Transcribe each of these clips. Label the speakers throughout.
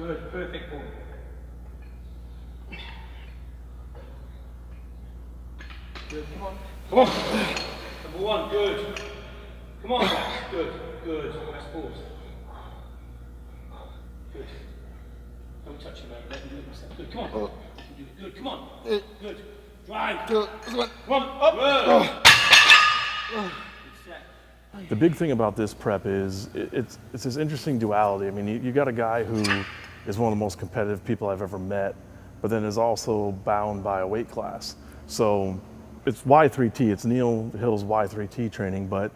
Speaker 1: Good, perfect form. Good, come on. Come on. Number one, good. Come on, guys. Good, good. Nice pause. Good. Don't touch him, mate. Let him do it himself. Good, come on. Good, come on. Good. Drive. Come on, up. Good.
Speaker 2: The big thing about this prep is it's this interesting duality. I mean, you got a guy who is one of the most competitive people I've ever met, but then is also bound by a weight class. So it's Y3T, it's Neil Hill's Y3T training, but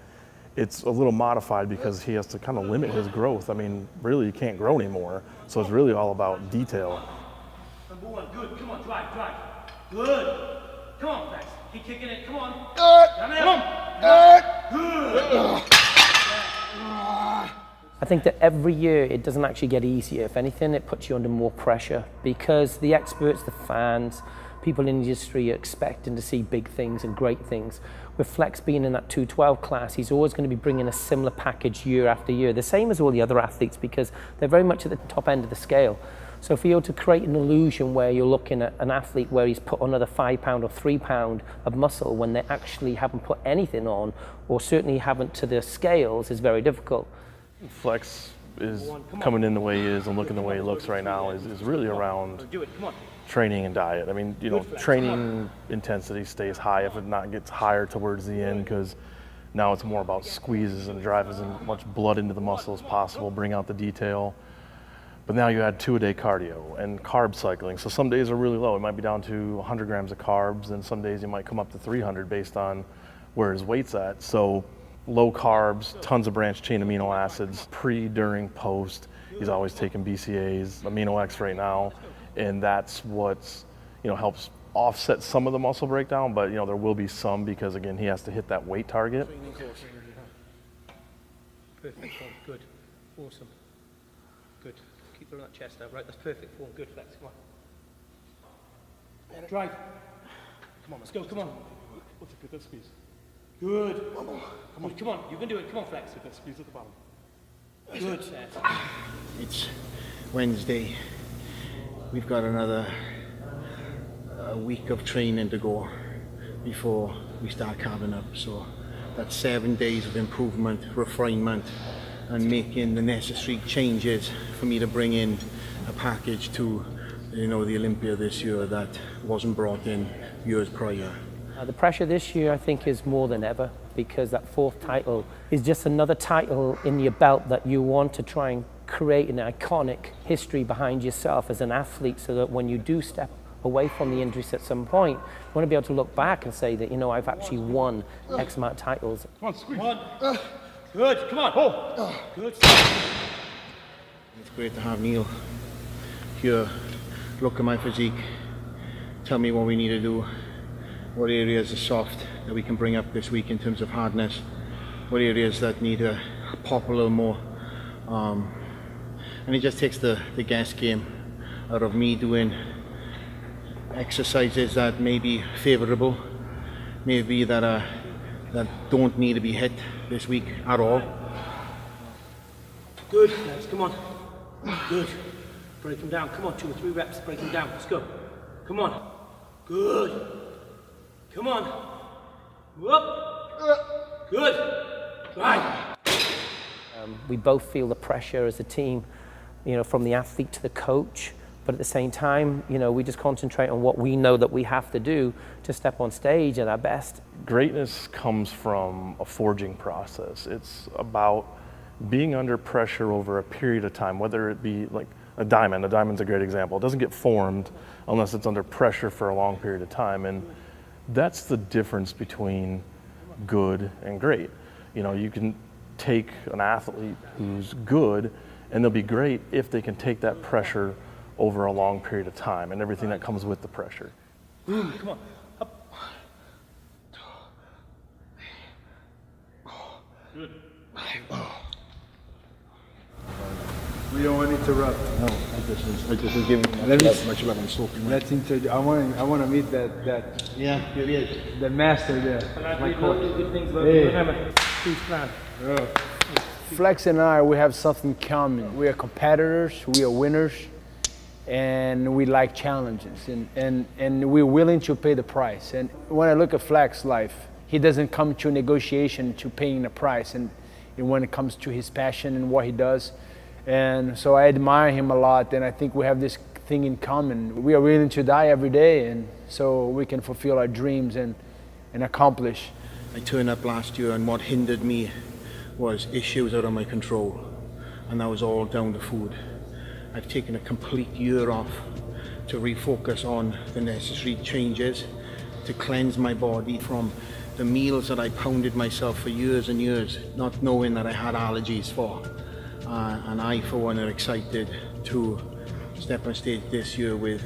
Speaker 2: it's a little modified because he has to kind of limit his growth. I mean, really, you can't grow anymore. So it's really all about detail.
Speaker 1: Number one, good. Come on, drive. Good. Come on, Flex. Keep kicking it. Come on. Come on. Good.
Speaker 3: I think that every year it doesn't actually get easier. If anything, it puts you under more pressure because the experts, the fans, people in the industry are expecting to see big things and great things. With Flex being in that 212 class, he's always going to be bringing a similar package year after year, the same as all the other athletes because they're very much at the top end of the scale. So for you to create an illusion where you're looking at an athlete where he's put another 5 pound or 3 pound of muscle when they actually haven't put anything on or certainly haven't to their scales is very difficult.
Speaker 2: Flex is coming in the way he is and looking the way he looks right now is really around training and diet. I mean, you know, training intensity stays high, if it not gets higher towards the end, because now it's more about squeezes and drive as much blood into the muscle as possible, bring out the detail. But now you add 2-a-day cardio and carb cycling. So some days are really low. It might be down to 100 grams of carbs, and some days you might come up to 300 based on where his weight's at. So low carbs, tons of branched chain amino acids, pre, during, post. He's always taking BCAAs, Amino X right now. And that's what's, you know, helps offset some of the muscle breakdown, but, you know, there will be some because, again, he has to hit that weight target.
Speaker 1: Perfect form, good. Awesome. Good. Keep throwing that chest out, right? That's perfect form. Good, Flex, come on. Drive. Come on, let's go, come on.
Speaker 2: Let's get that squeeze.
Speaker 1: Good. Come on, you can do it. Come on, Flex.
Speaker 2: Get that squeeze at the bottom.
Speaker 1: Good, Seth.
Speaker 4: It's Wednesday. We've got another week of training to go before we start carving up. So that's 7 days of improvement, refinement, and making the necessary changes for me to bring in a package to, you know, the Olympia this year that wasn't brought in years prior.
Speaker 3: The pressure this year, I think, is more than ever because that 4th title is just another title in your belt that you want to try and create an iconic history behind yourself as an athlete so that when you do step away from the injuries at some point, you want to be able to look back and say that, you know, I've actually won X amount of titles.
Speaker 1: Come on, squeeze. Come on. Good, come on. Oh. Good.
Speaker 4: It's great to have Neil here, look at my physique, tell me what we need to do, what areas are soft that we can bring up this week in terms of hardness, what areas that need to pop a little more. And it just takes the gas game out of me doing exercises that may be favorable, maybe that don't need to be hit this week at all.
Speaker 1: Good, Flex, come on. Good. Break them down. Come on, 2 or 3 reps. Break them down. Let's go. Come on. Good. Come on. Whoop. Good. Right.
Speaker 3: We both feel the pressure as a team, you know, from the athlete to the coach, but at the same time, you know, we just concentrate on what we know that we have to do to step on stage at our best.
Speaker 2: Greatness comes from a forging process. It's about being under pressure over a period of time, whether it be like a diamond. A diamond's a great example. It doesn't get formed unless it's under pressure for a long period of time, and that's the difference between good and great. You know, you can take an athlete who's good and they'll be great if they can take that pressure over a long period of time and everything that comes with the pressure.
Speaker 1: Come on. Up. Good.
Speaker 5: We don't want to interrupt.
Speaker 4: No, I just was giving much love and soaking.
Speaker 5: Let's introduce. I want to meet that.
Speaker 4: Yeah, here he is.
Speaker 5: The master there. My coach.
Speaker 1: Good things about
Speaker 5: Hey.
Speaker 1: Who's plan?
Speaker 5: Flex and I, we have something common. We are competitors. We are winners. and we like challenges, and we're willing to pay the price. And when I look at Flex life, he doesn't come to negotiation to paying a price, and when it comes to his passion and what he does. And so I admire him a lot, and I think we have this thing in common. We are willing to die every day, and so we can fulfill our dreams and accomplish.
Speaker 4: I turned up last year, and what hindered me was issues out of my control, and that was all down to food. I've taken a complete year off to refocus on the necessary changes, to cleanse my body from the meals that I pounded myself for years and years, not knowing that I had allergies for. And I, for one, are excited to step on stage this year with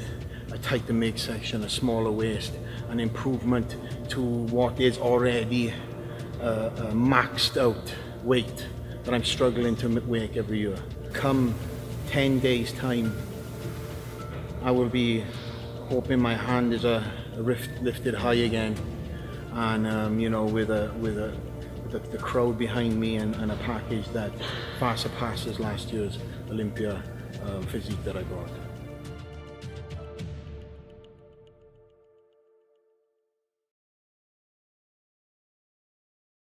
Speaker 4: a tighter midsection, a smaller waist, an improvement to what is already a maxed out weight that I'm struggling to make every year. Come 10 days time, I will be hoping my hand is lifted high again, and you know, with the crowd behind me and a package that far surpasses last year's Olympia physique that I brought.